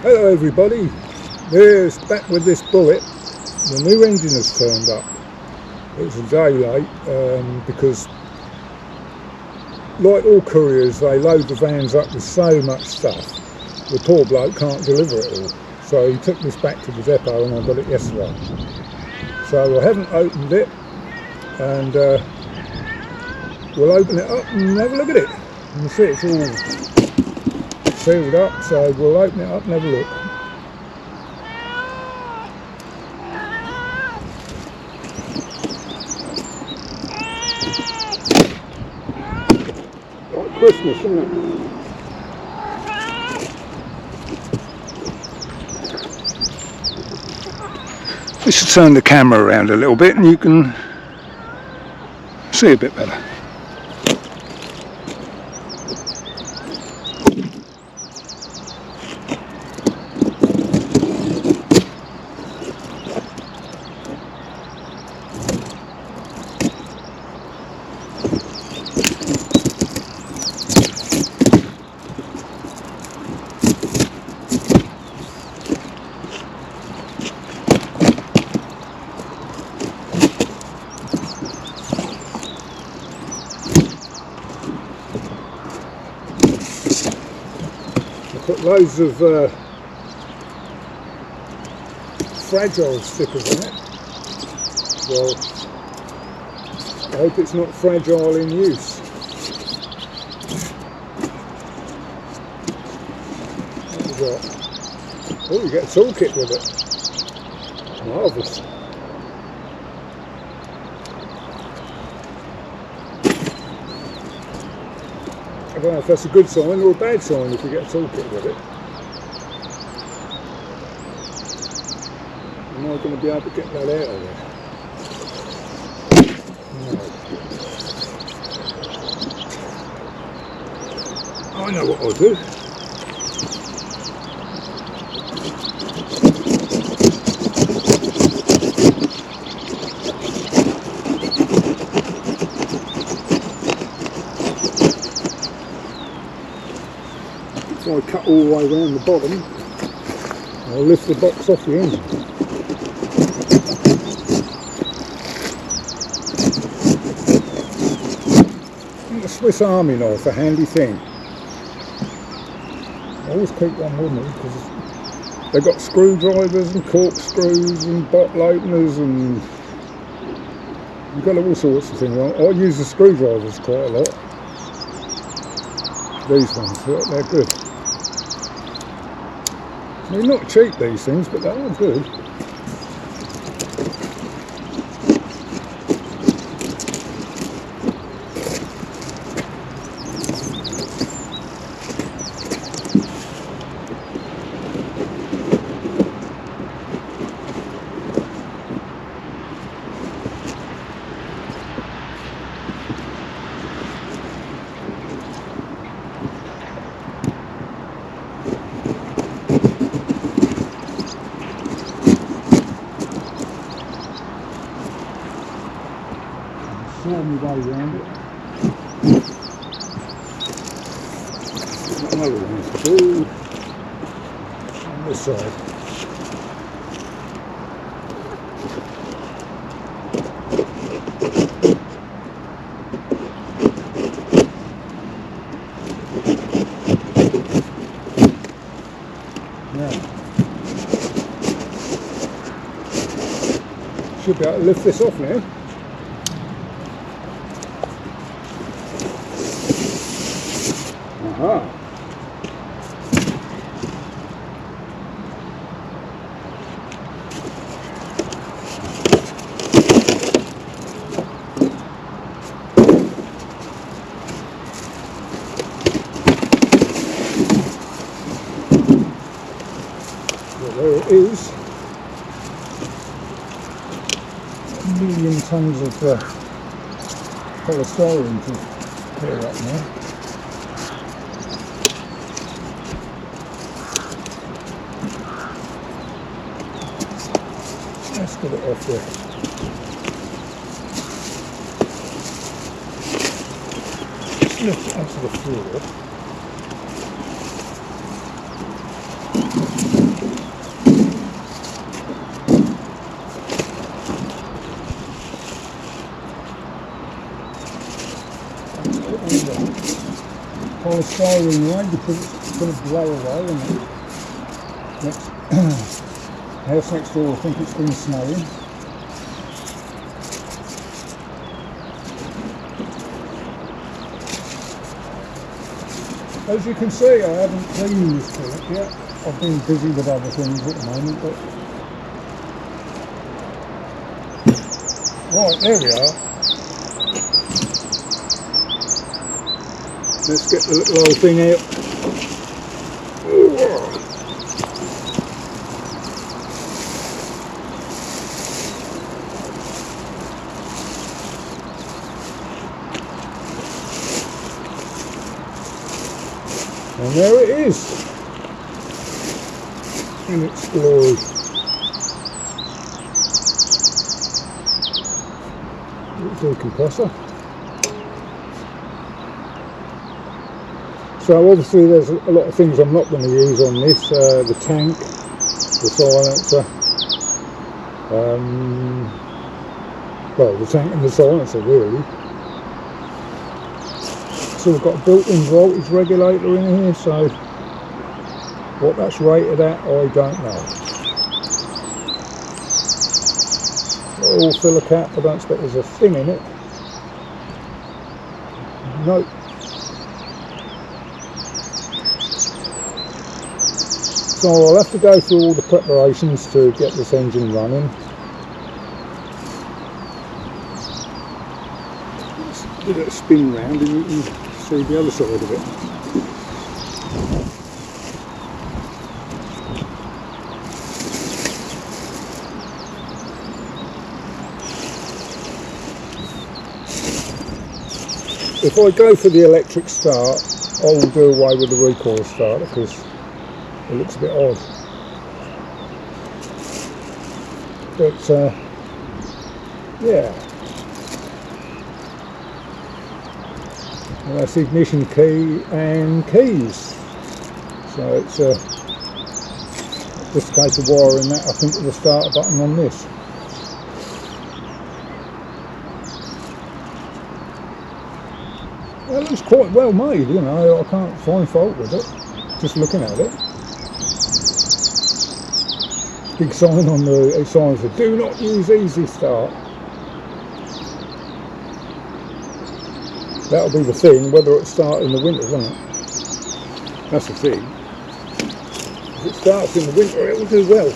Hello everybody, there's back with this bullet. The new engine has turned up. It's a day late because like all couriers they load the vans up with so much stuff the poor bloke can't deliver it all. So he took this back to the depot and I got it yesterday. So I haven't opened it and we'll open it up and have a look at it. You can see it's all sealed up, so we'll open it up and have a look. Like Christmas, isn't it? We should turn the camera around a little bit and you can see a bit better. Put loads of fragile stickers on it. Well, I hope it's not fragile in use. What have we got? Oh, you get a toolkit with it. Marvellous. I don't know if that's a good sign or a bad sign if you get a toolkit with it. Am I going to be able to get that out of there? No. I know what I'll do. If I cut all the way around the bottom, I'll lift the box off the engine. And the Swiss Army knife, a handy thing. I always keep one with me because they've got screwdrivers and corkscrews and bottle openers and you've got all sorts of things. I use the screwdrivers quite a lot. These ones, they're good. They're not cheap, these things, but they are good. Saw me way around it. Got another one to do on this side. Now, should be able to lift this off now. Aha. Well, there it is. 1,000,000 tons of polystyrene to clear up now. Let's get it off there. Just lift it onto the floor. polystyrene away because it's going to blow away, and next house next door I think it's been snowing. As you can see, I haven't cleaned this bit yet. I've been busy with other things at the moment, but right, there we are. Let's get the little old thing out. And there it is in its glory. Little compressor. So obviously there's a lot of things I'm not going to use on this, the tank, the silencer, well, the tank and the silencer really. So we've got a built-in voltage regulator in here, so what that's rated at I don't know. All filler cap, I don't expect there's a thing in it. Nope. So I'll have to go through all the preparations to get this engine running. Let's give it a spin round and you can see the other side of it. If I go for the electric start, I will do away with the recoil starter because it looks a bit odd. But yeah, and that's the ignition key and keys. So it's just a case of wiring that, I think, to the starter button on this. Well, it looks quite well made, you know, I can't find fault with it, just looking at it. Big sign on the sign said, do not use easy start. That'll be the thing, whether it starts in the winter, won't it? That's the thing. If it starts in the winter, it will do well.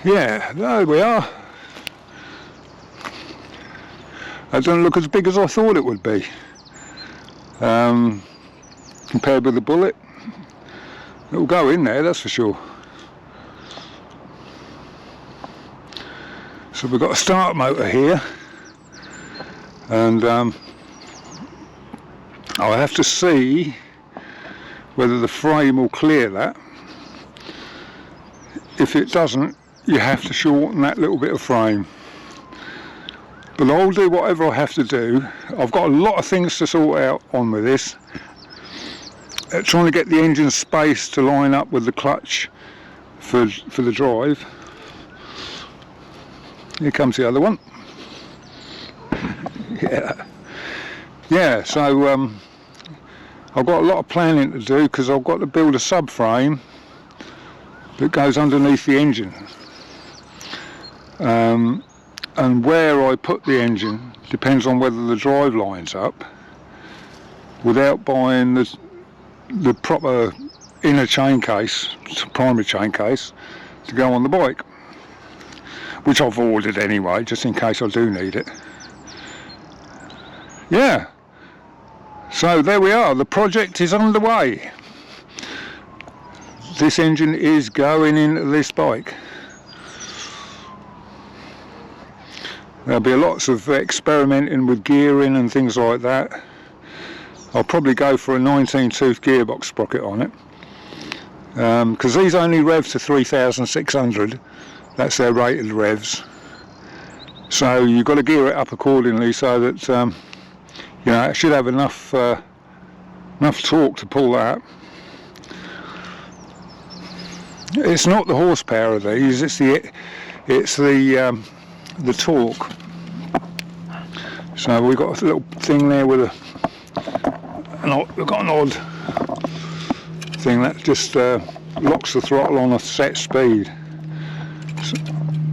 Yeah, there we are. That doesn't look as big as I thought it would be. Compared with the Bullet, it will go in there, that's for sure. So we've got a start motor here, and I'll have to see whether the frame will clear that. If it doesn't, you have to shorten that little bit of frame. But I'll do whatever I have to do. I've got a lot of things to sort out on with this. Trying to get the engine space to line up with the clutch for the drive. Here comes the other one. Yeah, so I've got a lot of planning to do because I've got to build a subframe that goes underneath the engine. And where I put the engine depends on whether the drive lines up, without buying the proper inner chain case, primary chain case, to go on the bike, which I've ordered anyway, just in case I do need it. Yeah, so there we are, the project is underway. This engine is going into this bike. There'll be lots of experimenting with gearing and things like that. I'll probably go for a 19-tooth gearbox sprocket on it, because these only rev to 3,600. That's their rated revs. So you've got to gear it up accordingly so that you know, it should have enough torque to pull that. It's not the horsepower of these, it's the torque. So we've got a little thing there with we've got an odd thing that just locks the throttle on a set speed.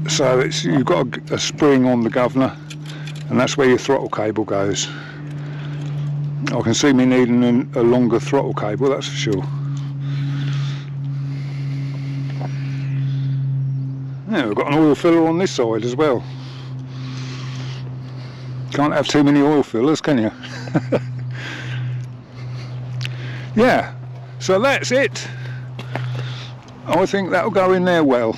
So you've got a spring on the governor, and that's where your throttle cable goes. I can see me needing a longer throttle cable, that's for sure. Yeah, we've got an oil filler on this side as well. Can't have too many oil fillers, can you? Yeah, so that's it. I think that'll go in there well.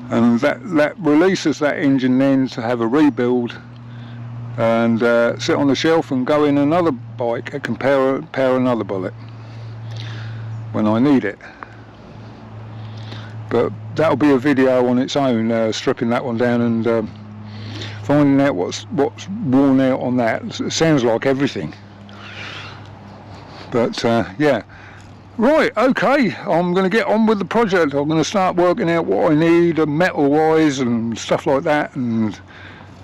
And that releases that engine then to have a rebuild and sit on the shelf and go in another bike and power another bullet when I need it. But that'll be a video on its own, stripping that one down and finding out what's worn out on that. It sounds like everything. But yeah. Right, okay, I'm going to get on with the project. I'm going to start working out what I need metal-wise and stuff like that, and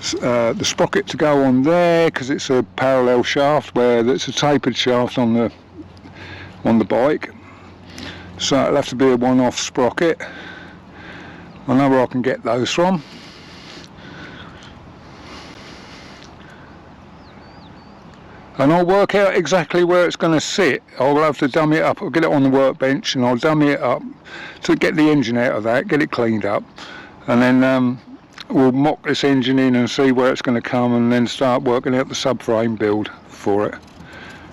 the sprocket to go on there, because it's a parallel shaft where it's a tapered shaft on the bike. So it'll have to be a one-off sprocket. I know where I can get those from. And I'll work out exactly where it's going to sit. I'll have to dummy it up. I'll get it on the workbench and I'll dummy it up to get the engine out of that, get it cleaned up, and then we'll mock this engine in and see where it's going to come, and then start working out the subframe build for it.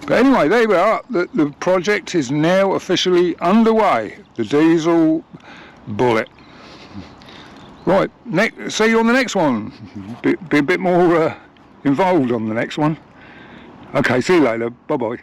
But anyway, there we are. The project is now officially underway. The diesel bullet. Right, see you on the next one. Be a bit more involved on the next one. Okay, see you later. Bye-bye.